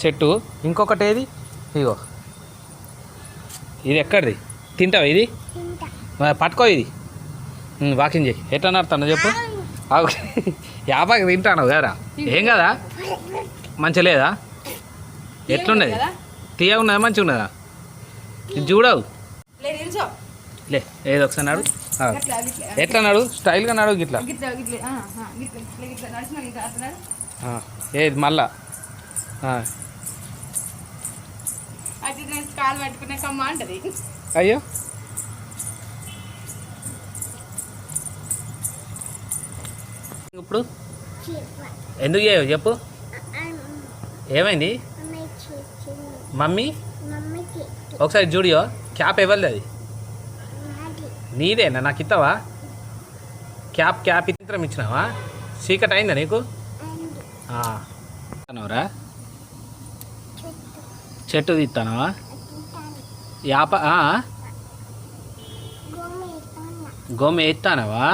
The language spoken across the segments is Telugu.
చెట్టు. ఇంకొకటి ఏది? ఇగో ఇది ఎక్కడిది? తింటావా ఇది? పట్టుకో ఇది. వాకింగ్ చేయి. ఎట్లా నడుతాను చెప్పు. యాపాకి తింటాను కదరా, ఏం కదా? మంచిగా లేదా? ఎట్లున్నది? తీయగా ఉన్నదా మంచిగా ఉన్నదా? ఇది చూడవు లే, ఏదో ఒకసారి నాడు. ఎట్లా నాడు? స్టైల్గా నాడు. గిట్లా ఏది మళ్ళా కాలు పట్టుకున్నాకమ్మా అంటది. అయ్యో ఇప్పుడు ఎందుకు చేయవు చెప్పు. ఏమైంది మమ్మీ? ఒకసారి చూడియో. క్యాప్ ఎవరిది అది? నీదేనా? నాకు ఇస్తావా క్యాప్? ఇత్రం ఇచ్చినావా? చీకటి అయిందా నీకు? రా చెట్టు తీస్తానవా? యాప గోమె ఎత్తానవా?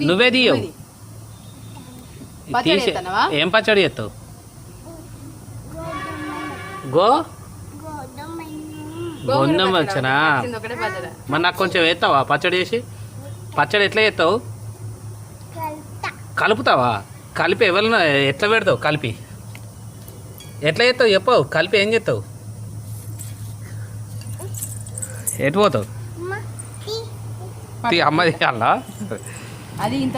నువ్వే తీయవు. తీసే ఏం పచ్చడి చేస్తావు? గొండం వచ్చనా? మరి నాకు కొంచెం వేస్తావా పచ్చడి చేసి? పచ్చడి ఎట్లా చేస్తావు? కలుపుతావా? కలిపి ఎవరిన ఎట్లా పెడతావు? కలిపి ఎట్లా చేస్తావు చెప్పవు? కలిపి ఏం చేస్తావు? ఎటు పోతావు? అమ్మది అలా అది ఇంత